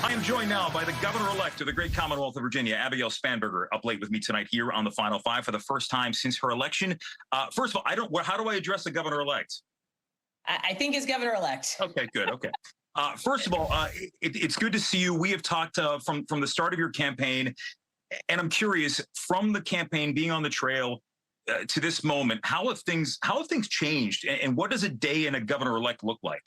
I am joined now by the governor-elect of the great Commonwealth of Virginia, Abigail Spanberger, up late with me tonight here on the Final Five for the first time since her election. First of all, how do I address the governor-elect? I think as governor-elect. Okay, good. Okay. First of all, it's good to see you. We have talked from the start of your campaign, and I'm curious, from the campaign being on the trail to this moment, how have things changed, and what does a day in a governor-elect look like?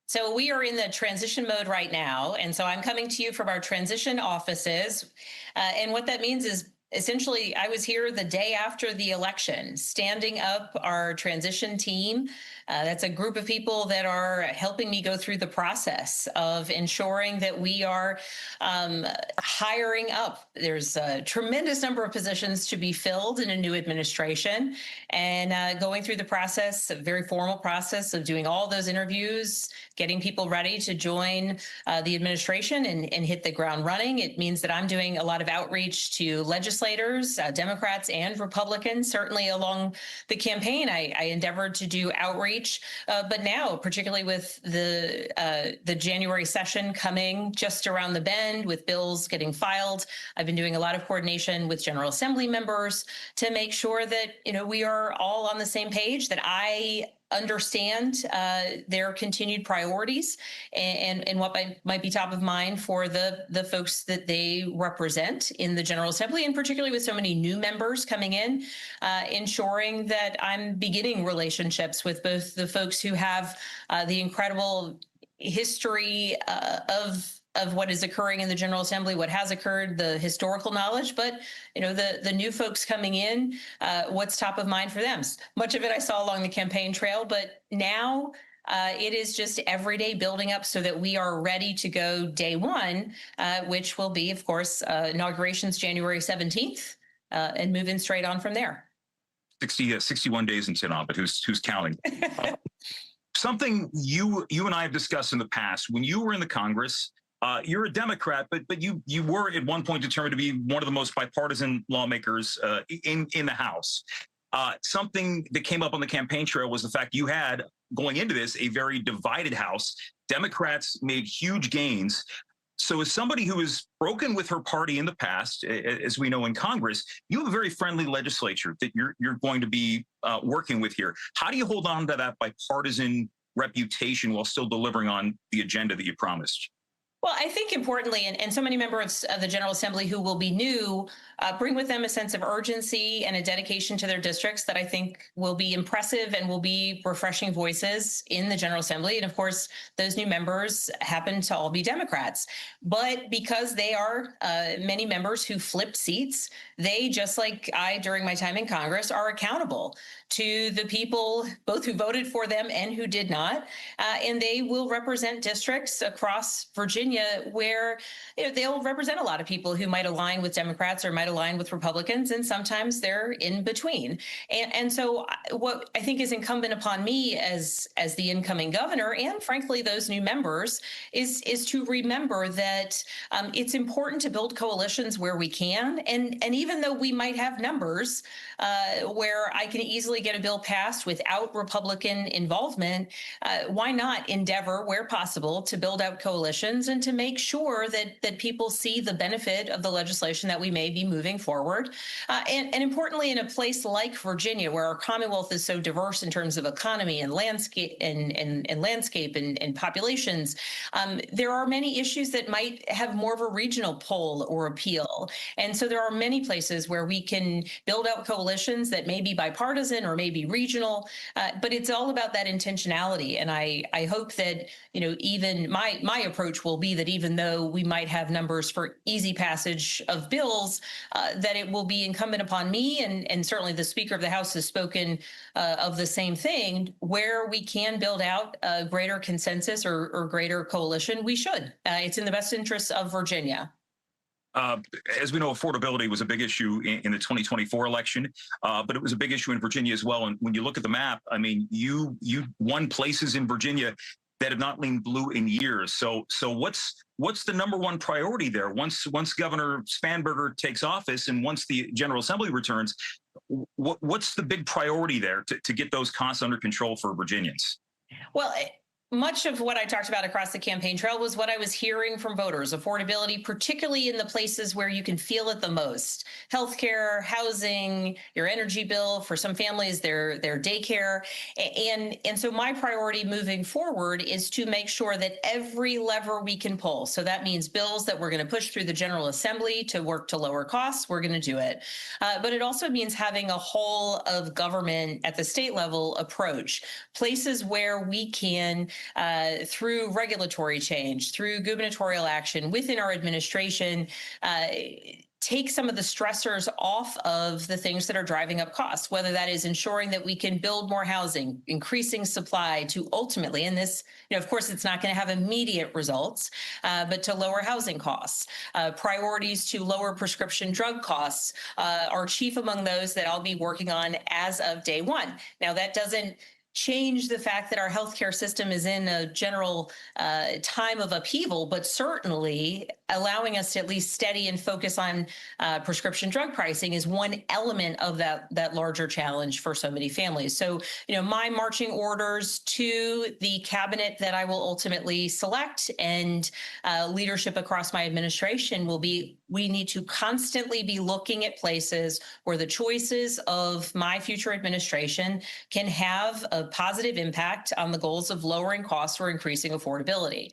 So we are in the transition mode right now, and so I'm coming to you from our transition offices, and what that means is essentially I was here the day after the election, standing up our transition team. That's a group of people that are helping me go through the process of ensuring that we are hiring up. There's a tremendous number of positions to be filled in a new administration, and going through the process, a very formal process of doing all those interviews, getting people ready to join the administration and hit the ground running. It means that I'm doing a lot of outreach to legislators, Democrats and Republicans. Certainly along the campaign, I endeavored to do outreach. But now, particularly with the January session coming just around the bend, with bills getting filed, I've been doing a lot of coordination with General Assembly members to make sure that we are all on the same page, that I understand their continued priorities and what might be top of mind for the folks that they represent in the General Assembly, and particularly with so many new members coming in, ensuring that I'm beginning relationships with both the folks who have the incredible history of what is occurring in the General Assembly, what has occurred, the historical knowledge, but the new folks coming in, what's top of mind for them. Much of it I saw along the campaign trail, but now it is just every day building up so that we are ready to go day one, which will be, of course, inaugurations January 17th, and moving straight on from there. 61 days until now, but who's counting? Something you and I have discussed in the past. When you were in the Congress, you're a Democrat, but you were at one point determined to be one of the most bipartisan lawmakers in the House. Something that came up on the campaign trail was the fact you had, going into this, a very divided House. Democrats made huge gains. So as somebody who has broken with her party in the past, as we know in Congress, you have a very friendly legislature that you're going to be working with here. How do you hold on to that bipartisan reputation while still delivering on the agenda that you promised? Well, I think importantly, and so many members of the General Assembly who will be new bring with them a sense of urgency and a dedication to their districts that I think will be impressive and will be refreshing voices in the General Assembly. And of course, those new members happen to all be Democrats. But because they are many members who flip seats, they, just like I during my time in Congress, are accountable to the people both who voted for them and who did not. And they will represent districts across Virginia where they'll represent a lot of people who might align with Democrats or might align with Republicans, and sometimes they're in between. And so what I think is incumbent upon me as the incoming governor, and frankly those new members, is to remember that it's important to build coalitions where we can. And even though we might have numbers where I can easily get a bill passed without Republican involvement, why not endeavor where possible to build out coalitions and to make sure that people see the benefit of the legislation that we may be moving forward. And importantly, in a place like Virginia, where our Commonwealth is so diverse in terms of economy and landscape and populations, there are many issues that might have more of a regional pull or appeal. And so there are many places where we can build out coalitions that may be bipartisan or maybe regional, but it's all about that intentionality. And I hope that, even my approach will be that even though we might have numbers for easy passage of bills, that it will be incumbent upon me, and certainly the Speaker of the House has spoken of the same thing, where we can build out a greater consensus or greater coalition, we should. It's in the best interests of Virginia. As we know, affordability was a big issue in the 2024 election, but it was a big issue in Virginia as well. And when you look at the map, I mean, you won places in Virginia that have not leaned blue in years. So what's the number one priority there? Once Governor Spanberger takes office and once the General Assembly returns, what's the big priority there to get those costs under control for Virginians? Well, Much of what I talked about across the campaign trail was what I was hearing from voters. Affordability, particularly in the places where you can feel it the most: healthcare, housing, your energy bill, for some families, their daycare. And so my priority moving forward is to make sure that every lever we can pull, so that means bills that we're going to push through the General Assembly to work to lower costs, we're going to do it. But it also means having a whole of government at the state level approach, places where we can, through regulatory change, through gubernatorial action within our administration, take some of the stressors off of the things that are driving up costs, whether that is ensuring that we can build more housing, increasing supply to ultimately, and this, of course, it's not going to have immediate results, but to lower housing costs. Priorities to lower prescription drug costs are chief among those that I'll be working on as of day one. Now, that doesn't change the fact that our healthcare system is in a general time of upheaval, but certainly allowing us to at least steady and focus on prescription drug pricing is one element of that larger challenge for so many families. So, my marching orders to the cabinet that I will ultimately select and leadership across my administration will be: we need to constantly be looking at places where the choices of my future administration can have a positive impact on the goals of lowering costs or increasing affordability.